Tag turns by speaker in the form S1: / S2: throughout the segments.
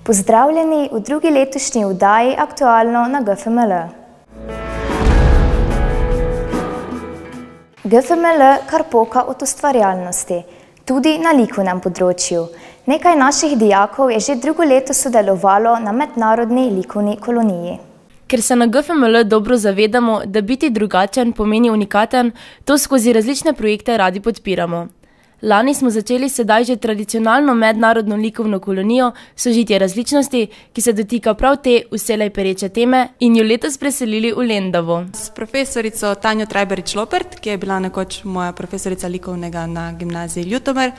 S1: Pozdravljeni v drugi letošnji oddaji Aktualno na GFML. GFML kar poka od ustvarjalnosti, tudi na likovnem področju. Nekaj naših dijakov je že drugo leto sodelovalo na mednarodni likovni koloniji.
S2: Ker se na GFML dobro zavedamo, da biti drugačen pomeni unikaten, to skozi različne projekte radi podpiramo. Lani smo začeli sedaj že tradicionalno mednarodno likovno kolonijo Sožitje različnosti, ki se dotika prav te vselej pereče teme in jo letos preselili v Lendavo.
S3: S profesorico Tanjo Trajberič-Lopert, ki je bila nekoč moja profesorica likovnega na gimnaziji Ljutomer,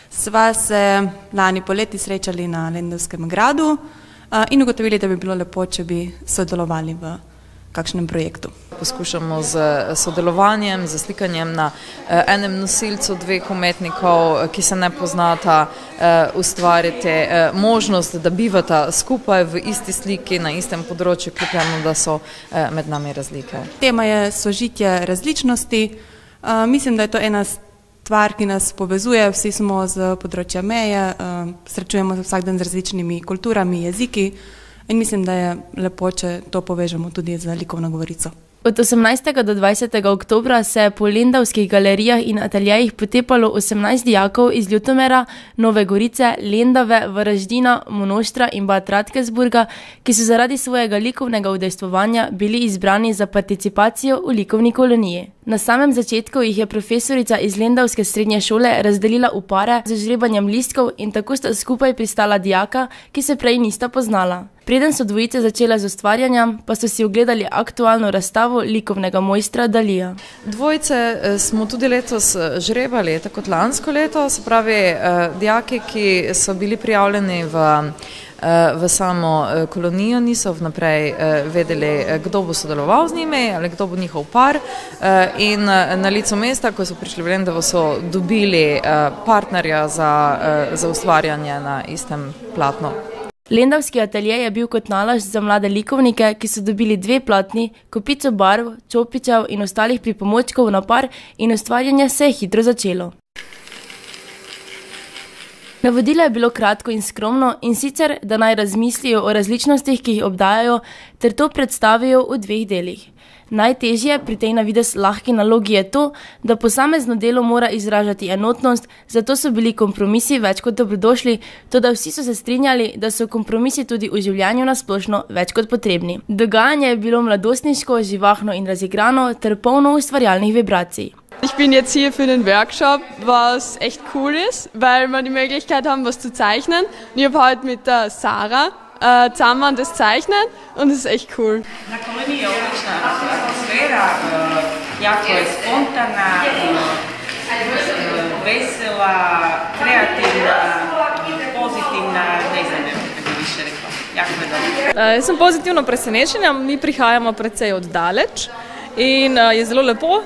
S3: sva se lani poleti srečali na Lendavskem gradu in ugotovili, da bi bilo lepo, če bi sodelovali v kakšnem projektu.
S4: Poskušamo z sodelovanjem, z slikanjem na enem nosilcu dveh umetnikov, ki se ne poznata, ustvariti možnost, da bivata skupaj v isti sliki na istem področju, kljub temu, da so med nami razlike.
S3: Tema je sožitje različnosti. Mislim, da je to ena stvar, ki nas povezuje. Vsi smo z področja meje, srečujemo se vsak dan z različnimi kulturami, jeziki in mislim, da je lepo, če to povežemo tudi z likovno govorico.
S2: Od 18. do 20. oktobra se je po lendavskih galerijah in ateljejih potepalo 18 dijakov iz Ljutomera, Nove Gorice, Lendave, Varaždina, Monoštra in Bad Radkersburga, ki so zaradi svojega likovnega udejstvovanja bili izbrani za participacijo v likovni koloniji. Na samem začetku jih je profesorica iz lendavske srednje šole razdelila v pare z žrebanjem listkov in tako sta skupaj pristala dijaka, ki se prej nista poznala. Preden so dvojice začele z ustvarjanjem, pa so si ogledali aktualno razstavo likovnega mojstra Dalija.
S4: Dvojice smo tudi letos žrebali, tako kot lansko leto, se pravi dijaki, ki so bili prijavljeni v samo kolonijo, niso vnaprej vedeli, kdo bo sodeloval z njimi ali kdo bo njihov par, in na licu mesta, ko so prišli v Lendavo, so dobili partnerja za ustvarjanje na istem platnu.
S2: Lendavski atelje je bil kot nalašč za mlade likovnike, ki so dobili 2 platni, kopico barv, čopičev in ostalih pripomočkov na par in ustvarjanje se je hitro začelo. Navodilo je bilo kratko in skromno, in sicer, da naj razmislijo o različnostih, ki jih obdajajo, ter to predstavijo v 2 delih. Najtežje pri tej na videz lahki nalogi je to, da posamezno delo mora izražati enotnost, zato so bili kompromisi več kot dobrodošli, toda vsi so se strinjali, da so kompromisi tudi v življenju nasplošno več kot potrebni. Dogajanje je bilo mladostniško, živahno in razigrano ter polno ustvarjalnih vibracij.
S5: Ich bin jetzt hier für den Workshop, was echt cool ist, weil wir die Möglichkeit haben, was zu zeichnen. Ich habe heute mit der Sarah zusammen das zeichnen und es ist echt cool.
S6: Na koloniji je odlična atmosfera, jako je spontana, vesela, kreativna, pozitivna, ne znam kako bi više rekla, jako je dobro.
S7: Jaz sem pozitivno presenečena, mi prihajamo precej oddaleč in je zelo lepo.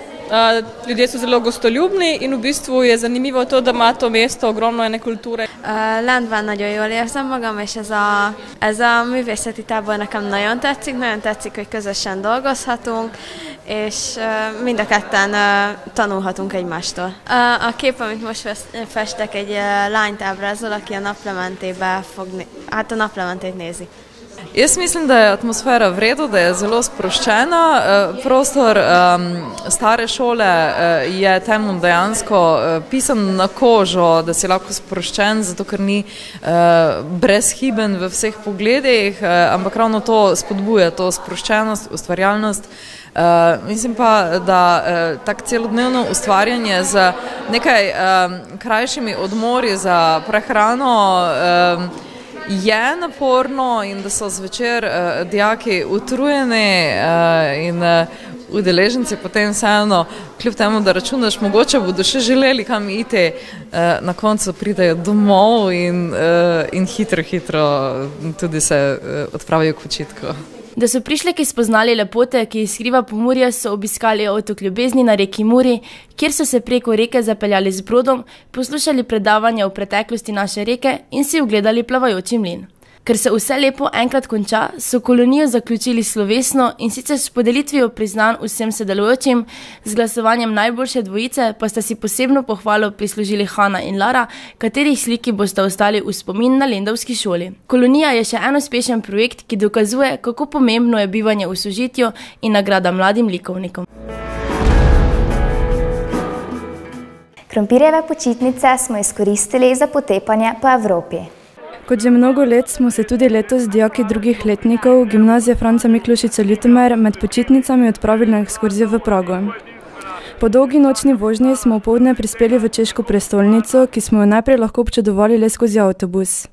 S7: Ljudje so zelo gostoljubni in v bistvu je zanimivo to, da ima to mesto ogromno ene kulture.
S8: Lendván nagyon jól érzem magam, és ez a művészeti tábor nekem nagyon tetszik, hogy közösen dolgozhatunk, és mind a ketten tanulhatunk egymástól. A kép, amit most festek, egy lányt ábrázol, aki a naplementét nézi.
S4: Jaz mislim, da je atmosfera v redu, da je zelo sproščena. Prostor stare šole je temu dejansko pisan na kožo, da si lahko sproščen, zato ker ni brezhiben v vseh pogledih, ampak ravno to spodbuja, to sproščenost, ustvarjalnost. Mislim pa, da tak celodnevno ustvarjanje z nekaj krajšimi odmori za prehrano je naporno in da so zvečer dijaki utrujeni in udeleženci potem vseeno, kljub temu, da računaš, mogoče bodo še želeli kam iti, na koncu pridejo domov in hitro tudi se odpravijo k počitku.
S2: Da so prišleki spoznali lepote, ki jih skriva Pomurje, so obiskali otok Ljubezni na reki Muri, kjer so se preko reke zapeljali z brodom, poslušali predavanja o preteklosti naše reke in si ogledali plavajoči mlin. Ker se vse lepo enkrat konča, so kolonijo zaključili slovesno in sicer s podelitvijo priznanj vsem sodelujočim, z glasovanjem najboljše dvojice pa sta si posebno pohvalo prislužili Hana in Lara, katerih sliki boste ostali v spomin na lendavski šoli. Kolonija je še en uspešen projekt, ki dokazuje, kako pomembno je bivanje v sožitju in nagrada mladim likovnikom.
S1: Krompirjeve počitnice smo izkoristili za potepanje po Evropi.
S9: Kot že mnogo let smo se tudi letos dijaki drugih letnikov Gimnazije Franca Miklošiča Ljutomer med počitnicami odpravili na ekskurzijo v Prago. Po dolgi nočni vožnji smo opoldne prispeli v češko prestolnico, ki smo jo najprej lahko občudovali le skozi avtobus.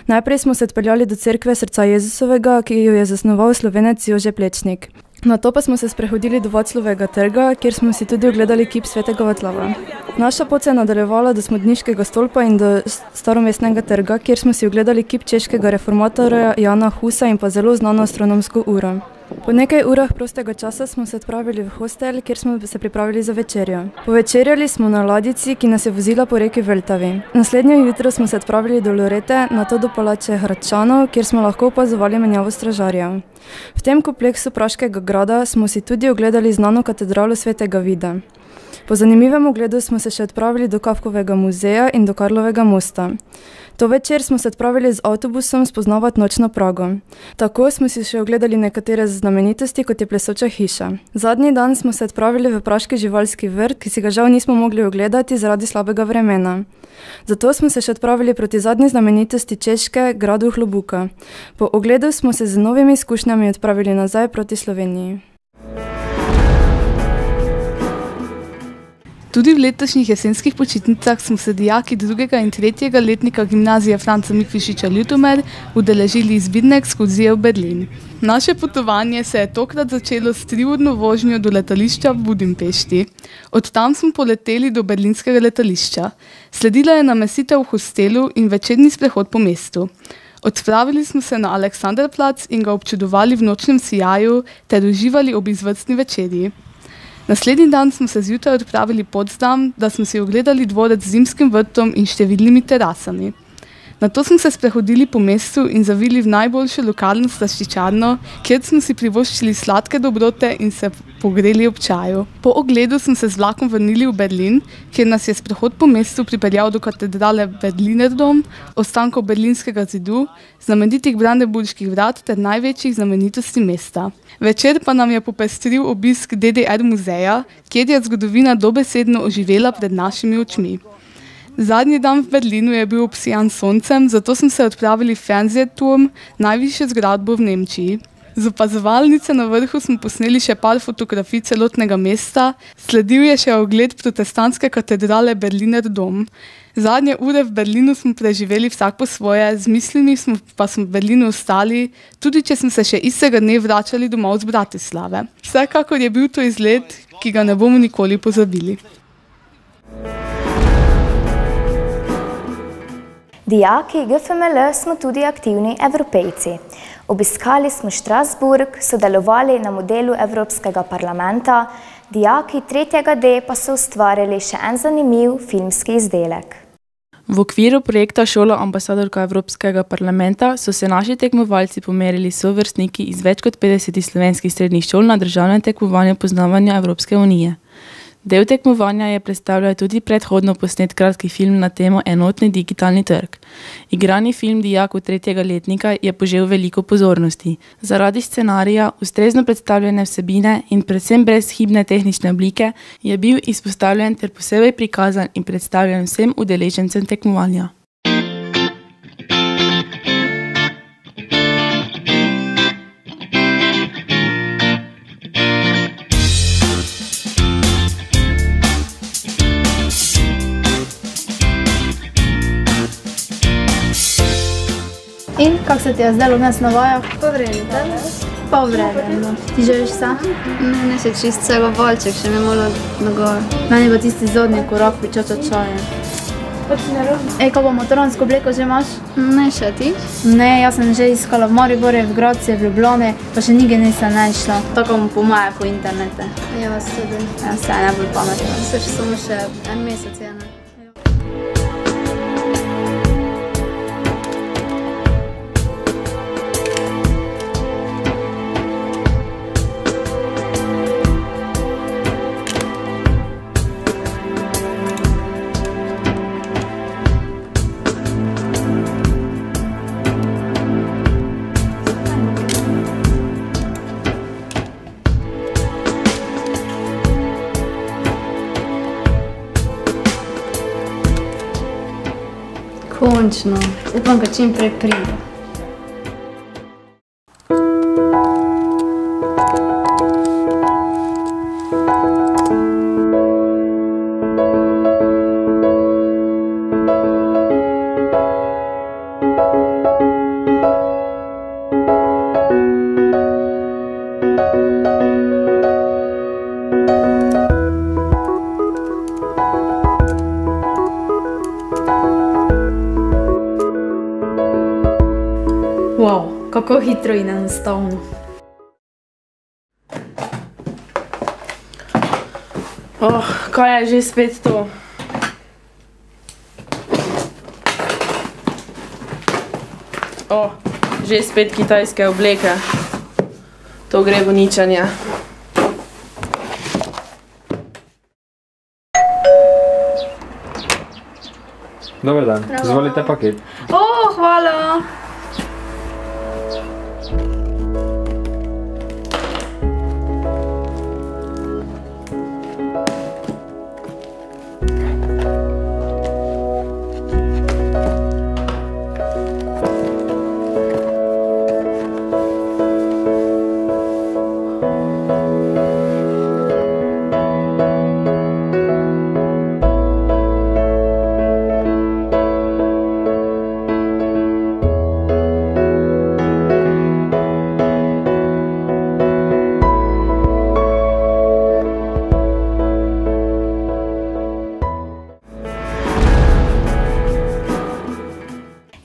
S9: Najprej smo se odpeljali do cerkve Srca Jezusovega, ki jo je zasnoval Slovenec Jože Plečnik. Nato pa smo se sprehodili do Vaclovega trga, kjer smo si tudi ogledali kip svetega Vaclava. Naša pot se je nadaljevala do Smodniškega stolpa in do Staromestnega trga, kjer smo si ogledali kip češkega reformatorja Jana Husa in pa zelo znano astronomsko uro. Po nekaj urah prostega časa smo se odpravili v hostel, kjer smo se pripravili za večerjo. Povečerjali smo na ladjici, ki nas je vozila po reki Vltavi. Naslednje jutro smo se odpravili do Lorete, nato do palače Hradčanov, kjer smo lahko opazovali menjavo stražarjev. V tem kompleksu Praškega grada smo si tudi ogledali znano katedralo svetega Vida. Po zanimivem ogledu smo se še odpravili do Kafkovega muzeja in do Karlovega mosta. To večer smo se odpravili z avtobusom spoznavati nočno Prago. Tako smo si še ogledali nekatere znamenitosti, kot je Plesoča hiša. Zadnji dan smo se odpravili v praški živalski vrt, ki si ga žal nismo mogli ogledati zaradi slabega vremena. Zato smo se še odpravili proti zadnji znamenitosti Češke, gradu Hlobuka. Po ogledu smo se z novimi izkušnjami odpravili nazaj proti Sloveniji.
S10: Tudi v letošnjih jesenskih počitnicah smo se dijaki 2. in 3. letnika Gimnazije Franca Miklošiča Ljutomer udeležili izbirne ekskurzije v Berlin. Naše potovanje se je tokrat začelo s 3-urno vožnjo do letališča v Budimpešti. Od tam smo poleteli do berlinskega letališča. Sledila je namestitev v hostelu in večerni sprehod po mestu. Odpravili smo se na Aleksanderplatz in ga občudovali v nočnem sijaju ter uživali ob izvrstni večerji. Naslednji dan smo se zjutraj odpravili Potsdam, da smo si ogledali dvorec z zimskim vrtom in številnimi terasami. Nato smo se sprehodili po mestu in zavili v najboljšo lokalno slaščičarno, kjer smo si privoščili sladke dobrote in se pogreli ob čaju. Po ogledu smo se z vlakom vrnili v Berlin, kjer nas je sprehod po mestu pripeljal do katedrale Berlinerdom, ostankov berlinskega zidu, znamenitih Brandenburških vrat ter največjih znamenitosti mesta. Večer pa nam je popestril obisk DDR muzeja, kjer je zgodovina dobesedno oživela pred našimi očmi. Zadnji dan v Berlinu je bil obsijan soncem, zato smo se odpravili v Fernsehturm, najvišjo zgradbo v Nemčiji. Z opazovalnice na vrhu smo posneli še par fotografij celotnega mesta, sledil je še ogled protestantske katedrale Berliner Dom. Zadnje ure v Berlinu smo preživeli vsak po svoje, z mislimi pa smo v Berlinu ostali, tudi če smo se še istega dne vračali domov z Bratislave. Vsekakor je bil to izlet, ki ga ne bomo nikoli pozabili.
S1: Dijaki GFML smo tudi aktivni evropejci. Obiskali smo Strasbourg, sodelovali na modelu Evropskega parlamenta, dijaki 3.D pa so ustvarili še en zanimiv filmski izdelek.
S2: V okviru projekta Šola ambasadorka Evropskega parlamenta so se naši tekmovalci pomerili s sovrstniki iz več kot 50 slovenskih srednjih šol na državnem tekmovanju poznavanja Evropske unije. Del tekmovanja je predstavljal tudi predhodno posnet kratki film na temo Enotni digitalni trg. Igrani film dijakov 3. letnika je požel veliko pozornosti. Zaradi scenarija, ustrezno predstavljene vsebine in predvsem brezhibne tehnične oblike je bil izpostavljen ter posebej prikazan in predstavljen vsem udeležencem tekmovanja.
S11: In kako se ti je zdelo vmes na vajah?
S8: Povredno.
S11: Povredno. Ti želiš vse?
S8: Ne se čist celo valček, še ne malo nagor.
S11: Meni bo tisti zadnji korak pri čačačaje. Ej, ko bo motoransko obleko že imaš?
S8: Ne, še ti?
S11: Ne, jaz sem že iskala v Mariboru, v Gradcu, v Ljubljani, pa še nigde nisem našla. Tako mu pomaga po internete.
S8: Ja, vas tudi.
S11: Ja, vse je najbolj pametno.
S8: Se še samo še en mesec je, ne?
S11: končno. Upam, da čim prej pride. Wow, kako hitro in enostavno.
S2: Kaj je že spet to? Že spet kitajske obleke. To gre v ničanje.
S12: Dobar dan, izvolite paket.
S11: Hvala!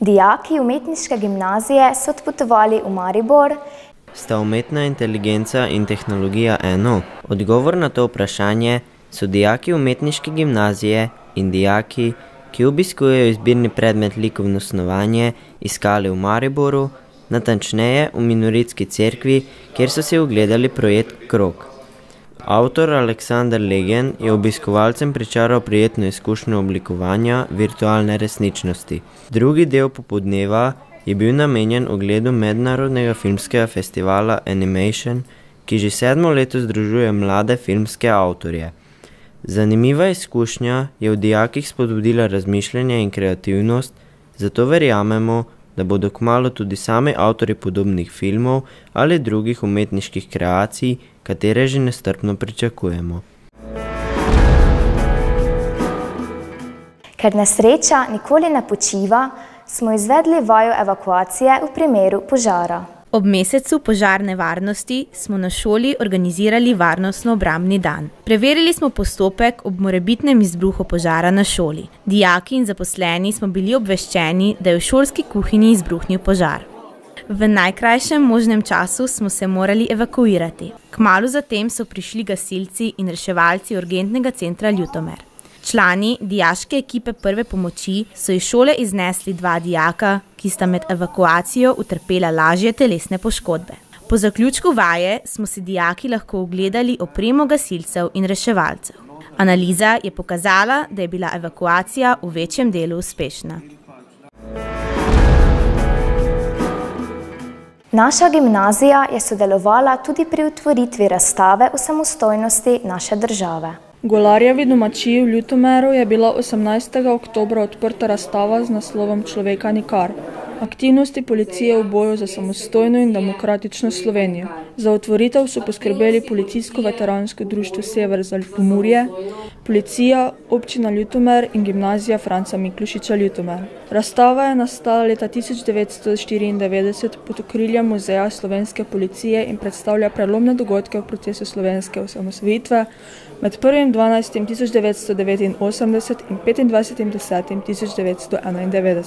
S1: Dijaki umetniške gimnazije so odpotovali v Maribor.
S13: Sta umetna inteligenca in tehnologija eno? Odgovor na to vprašanje so dijaki umetniške gimnazije in dijaki, ki obiskujejo izbirni predmet likovno snovanje, iskali v Mariboru, natančneje v Minoritski cerkvi, kjer so si ogledali projekt Krog. Avtor Aleksander Legen je obiskovalcem pričaral prijetno izkušnjo oblikovanja virtualne resničnosti. Drugi del popoldneva je bil namenjen ogledu mednarodnega filmskega festivala Animation, ki že 7. leto združuje mlade filmske avtorje. Zanimiva izkušnja je v dijakih spodbudila razmišljanje in kreativnost, zato verjamemo, da bodo kmalu tudi sami avtorji podobnih filmov ali drugih umetniških kreacij, katere že nestrpno pričakujemo.
S1: Ker nesreča nikoli ne počiva, smo izvedli vajo evakuacije v primeru požara.
S14: Ob mesecu požarne varnosti smo na šoli organizirali varnostno-obrambni dan. Preverili smo postopek ob morebitnem izbruhu požara na šoli. Dijaki in zaposleni smo bili obveščeni, da je v šolski kuhinji izbruhnil požar. V najkrajšem možnem času smo se morali evakuirati. Kmalu zatem so prišli gasilci in reševalci urgentnega centra Ljutomer. Člani dijaške ekipe prve pomoči so iz šole iznesli 2 dijaka, ki sta med evakuacijo utrpela lažje telesne poškodbe. Po zaključku vaje smo si dijaki lahko ogledali opremo gasilcev in reševalcev. Analiza je pokazala, da je bila evakuacija v večjem delu uspešna.
S1: Naša gimnazija je sodelovala tudi pri otvoritvi razstave o samostojnosti naše države.
S15: Golarjevi domačiji v Ljutomeru je bila 18. oktobra odprta razstava z naslovom Človeka nikar. Aktivnosti policije v boju za samostojno in demokratično Slovenijo. Za otvoritev so poskrbeli Policijsko-veteransko društvo Sever za Pomurje, policija, občina Ljutomer in gimnazija Franca Miklošiča Ljutomer. Razstava je nastala leta 1994 pod okriljem Muzeja slovenske policije in predstavlja prelomne dogodke v procesu slovenske osamosvojitve med 1.12.1989 in 25.10.1991.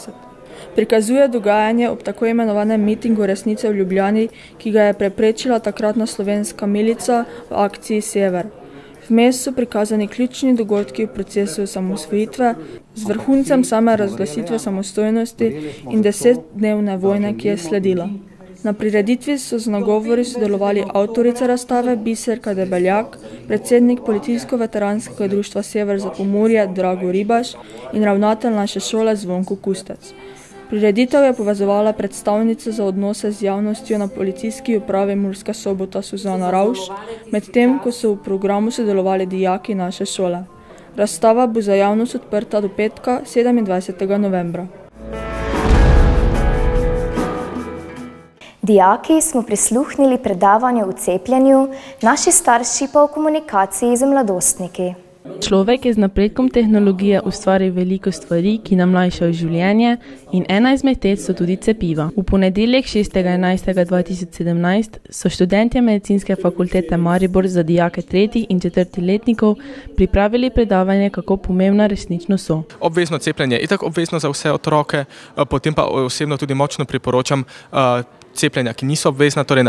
S15: Prikazuje dogajanje ob tako imenovanem mitingu resnice v Ljubljani, ki ga je preprečila takratna slovenska milica v akciji Sever. Vmes so prikazani ključni dogodki v procesu osamosvojitve z vrhuncem same razglasitve samostojnosti in 10-dnevne vojne, ki je sledila. Na prireditvi so z nagovori sodelovali avtorica razstave Biserka Debeljak, predsednik Policijsko-veteranskega društva Sever za Pomurje Drago Ribaš in ravnatelj naše šole Zvonko Kustec. Prireditev je povezovala predstavnica za odnose z javnostjo na Policijski upravi Murska Sobota Suzana Ravš, medtem ko so v programu sodelovali dijaki naše šole. Razstava bo za javnost odprta do petka 27. novembra.
S1: Dijaki smo prisluhnili predavanju o cepljenju, naši starši pa o komunikaciji z mladostniki.
S2: Človek je z napredkom tehnologije ustvaril veliko stvari, ki nam lajšajo življenje, in ena izmed teh so tudi cepiva. V ponedeljek 6.11.2017 so študentje Medicinske fakultete Maribor za dijake 3. in 4. letnikov pripravili predavanje, kako pomembna resnično so.
S16: Obvezno cepljenje je itak obvezno za vse otroke, potem pa osebno tudi močno priporočam cepljenja, ki niso obvezna, torej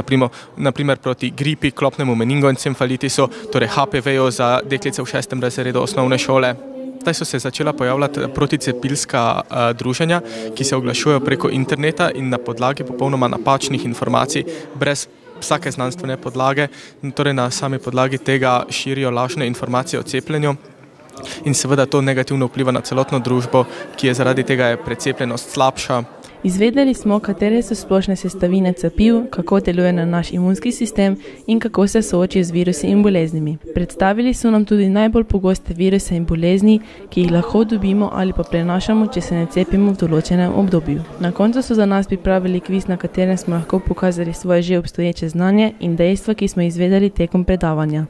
S16: naprimer proti gripi, klopnemu meningoencefalitisu, torej HPV-ju za deklice v 6. razredu osnovne šole. Zdaj so se začela pojavljati proticepilska druženja, ki se oglašujejo preko interneta in na podlagi popolnoma napačnih informacij, brez vsake znanstvene podlage, torej na sami podlagi tega širijo lažne informacije o cepljenju. In seveda to negativno vpliva na celotno družbo, ki je zaradi tega precepljenost slabša.
S2: Izvedeli smo, katere so splošne sestavine cepiv, kako deluje na naš imunski sistem in kako se sooči z virusi in boleznimi. Predstavili so nam tudi najbolj pogoste viruse in bolezni, ki jih lahko dobimo ali pa prenašamo, če se ne cepimo v določenem obdobju. Na koncu so za nas pripravili kviz, na katerem smo lahko pokazali svoje že obstoječe znanje in dejstva, ki smo izvedeli tekom predavanja.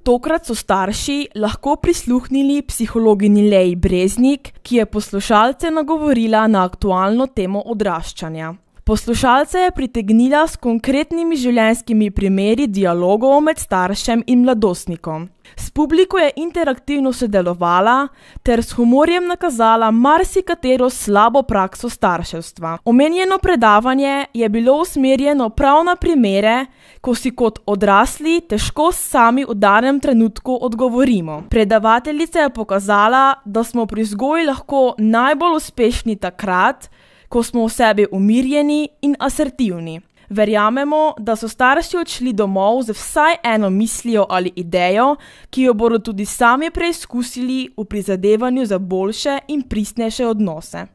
S17: Tokrat so starši lahko prisluhnili psihologini Leji Breznik, ki je poslušalce nagovorila na aktualno temo odraščanja. Poslušalce je pritegnila s konkretnimi življenjskimi primeri dialogov med staršem in mladostnikom. S publiko je interaktivno sodelovala ter s humorjem nakazala marsikatero slabo prakso starševstva. Omenjeno predavanje je bilo usmerjeno prav na primere, ko si kot odrasli težko sami v danem trenutku odgovorimo. Predavateljica je pokazala, da smo pri vzgoji lahko najbolj uspešni takrat, ko smo v sebi umirjeni in asertivni. Verjamemo, da so starši odšli domov z vsaj eno mislijo ali idejo, ki jo bodo tudi sami preizkusili v prizadevanju za boljše in pristnejše odnose.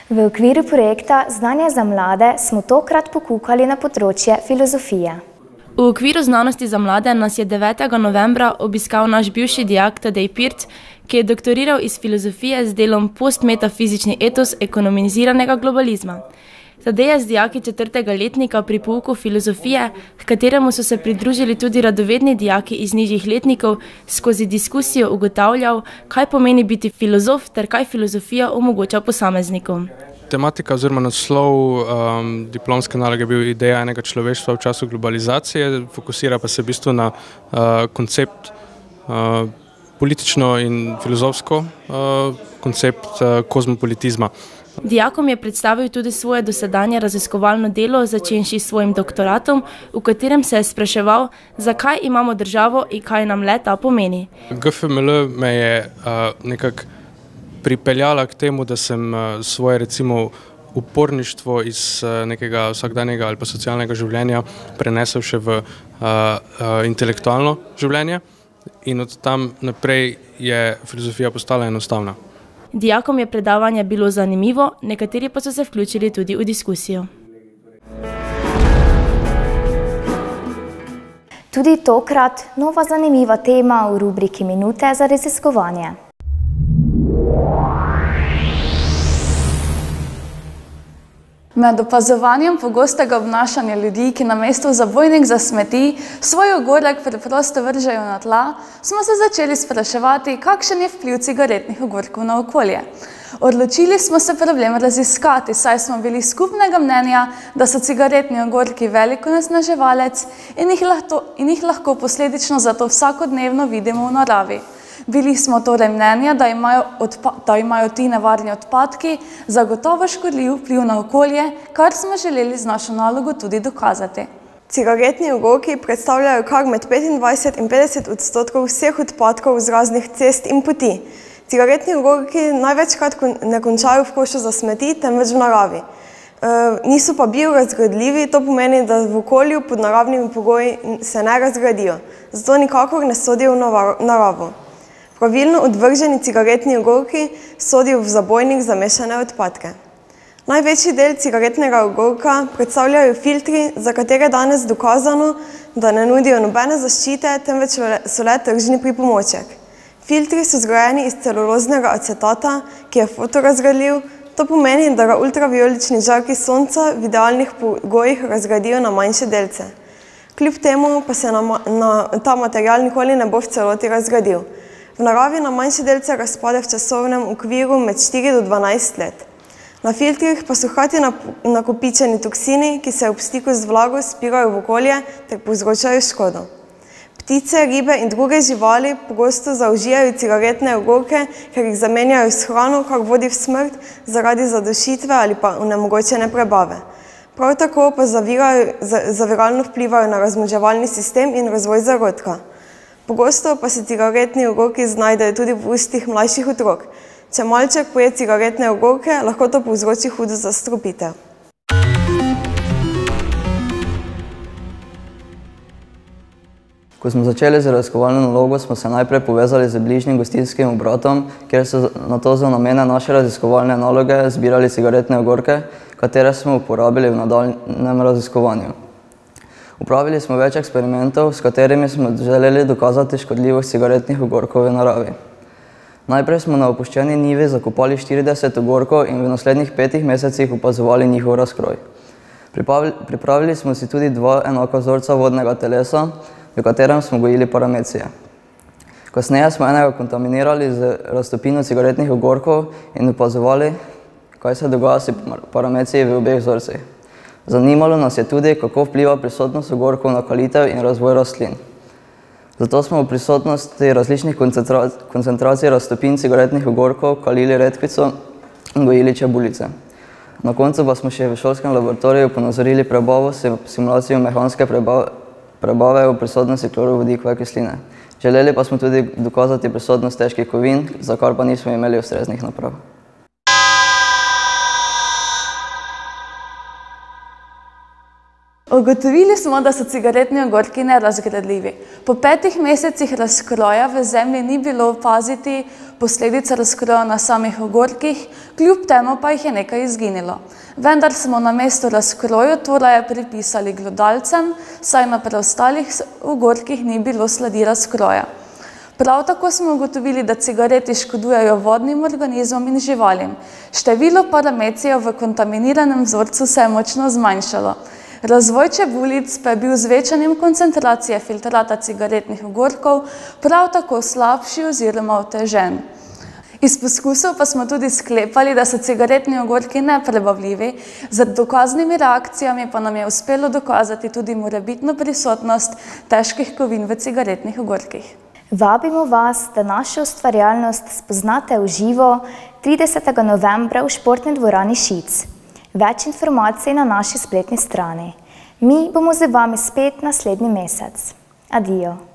S1: V okviru projekta Znanje za mlade smo tokrat pokukali na področje filozofije.
S2: V okviru znanosti za mlade nas je 9. novembra obiskal naš bivši dijak Tadej Pirc, ki je doktoriral iz filozofije z delom Postmetafizični etos ekonomiziranega globalizma. Tadej je z dijaki 4. letnika pri pouku filozofije, k kateremu so se pridružili tudi radovedni dijaki iz nižjih letnikov, skozi diskusijo ugotavljal, kaj pomeni biti filozof ter kaj filozofija omogoča posameznikom.
S12: Tematika oziroma naslov diplomske naloge je bil Ideja enega človeštva v času globalizacije, fokusira pa se v bistvu na koncept politično in filozofsko koncept kozmopolitizma.
S2: Dijakom je predstavil tudi svoje dosedanje raziskovalno delo, začenši s svojim doktoratom, v katerem se je spraševal, zakaj imamo državo in kaj nam le ta pomeni.
S12: GFML me je nekako pripeljala k temu, da sem svoje recimo uporništvo iz nekega vsakdanjega ali pa socialnega življenja prenesel še v intelektualno življenje in od tam naprej je filozofija postala enostavna.
S2: Dijakom je predavanje bilo zanimivo, nekateri pa so se vključili tudi v diskusijo.
S1: Tudi tokrat nova zanimiva tema v rubriki Minute za raziskovanje.
S18: Med opazovanjem pogostega obnašanja ljudi, ki namesto v zabojnik za smeti svoj ogorek preprosto vržejo na tla, smo se začeli spraševati, kakšen je vpliv cigaretnih ogorkov na okolje. Odločili smo se problem raziskati, saj smo bili skupnega mnenja, da so cigaretni ogorki velik onesnaževalec in jih lahko posledično zato vsakodnevno vidimo v naravi. Bili smo torej mnenja, da imajo ti nevarni odpadki zagotovo škodljiv vpliv na okolje, kar smo želeli z našo nalogo tudi dokazati.
S19: Cigaretni ogorki predstavljajo kar med 25 in 50% vseh odpadkov z raznih cest in poti. Cigaretni ogorki največkrat ne končajo v košu za smeti, temveč v naravi. Niso pa biorazgradljivi, to pomeni, da v okolju pod naravnimi pogoji se ne razgradijo, zato nikakor ne sodijo v naravo. Pravilno odvrženi cigaretni ogorki sodijo v zabojnik za mešane odpadke. Največji del cigaretnega ogorka predstavljajo filtri, za katere danes dokazano, da ne nudijo nobene zaščite, temveč so le tržni pripomoček. Filtri so zgrajeni iz celuloznega acetata, ki je fotorazgradljiv. To pomeni, da ga ultravijolični žarki sonca v idealnih pogojih razgradijo na manjše delce. Kljub temu pa se ta material nikoli ne bo v celoti razgradil. V naravi na manjše delce razpade v časovnem okviru med 4 do 12 let. Na filtrih pa so hkrati nakopičeni toksini, ki se ob stiku z vlago spirajo v okolje ter povzročajo škodo. Ptice, ribe in druge živali pogosto zaužijajo cigaretne ogorke, ker jih zamenjajo s hrano, kar vodi v smrt zaradi zadušitve ali pa onemogočene prebave. Prav tako pa zaviralno vplivajo na razmnoževalni sistem in razvoj zarodka. Pogosto pa se cigaretni ogorki znajdejo tudi v ustih mlajših otrok. Če malček poje cigaretne ogorke, lahko to povzroči hudo zastrupitev.
S20: Ko smo začeli z raziskovalno nalogo, smo se najprej povezali z bližnjim gostinskim obratom, kjer so nato za namene naše raziskovalne naloge zbirali cigaretne ogorke, katere smo uporabili v nadaljnjem raziskovanju. Upravili smo več eksperimentov, s katerimi smo želeli dokazati škodljivost cigaretnih ogorkov v naravi. Najprej smo na opuščeni njivi zakopali 40 ogorkov in v naslednjih 5 mesecih opazovali njihov razkroj. Pripravili smo si tudi 2 enaka vzorca vodnega telesa, v katerem smo gojili paramecije. Kasneje smo enega kontaminirali z raztopino cigaretnih ogorkov in opazovali, kaj se dogaja s parameciji v obeh vzorcih. Zanimalo nas je tudi, kako vpliva prisotnost ogorkov na kalitev in razvoj rastlin. Zato smo v prisotnosti različnih koncentracij raztopin cigaretnih ogorkov kalili redkvico in gojili čebulice. Na koncu pa smo še v šolskem laboratoriju ponazorili prebavo s simulacijo mehanske prebave v prisotnosti klorovodikove kisline. Želeli pa smo tudi dokazati prisotnost težkih kovin, za kar pa nismo imeli ustreznih naprav.
S18: Ugotovili smo, da so cigaretni ogorki nerazgradljivi. Po 5 mesecih razkroja v zemlji ni bilo opaziti posledic razkroja na samih ogorkih, kljub temu pa jih je nekaj izginilo. Vendar smo na mesto razkroju to raje pripisali glodalcem, saj na preostalih ogorkih ni bilo sledi razkroja. Prav tako smo ugotovili, da cigareti škodujejo vodnim organizmom in živalim. Število paramecijev v kontaminiranem vzorcu se je močno zmanjšalo. Razvoj čebulic pa je bil z večanjem koncentracije filtrata cigaretnih ogorkov prav tako slabši oziroma otežen. Iz poskusov pa smo tudi sklepali, da so cigaretni ogorki neprebavljivi, z dokaznimi reakcijami pa nam je uspelo dokazati tudi morebitno prisotnost težkih kovin v cigaretnih ogorkih.
S1: Vabimo vas, da našo ustvarjalnost spoznate v živo 30. novembra v športni dvorani Šic. Več informacij na naši spletni strani. Mi bomo z vami spet naslednji mesec. Adijo.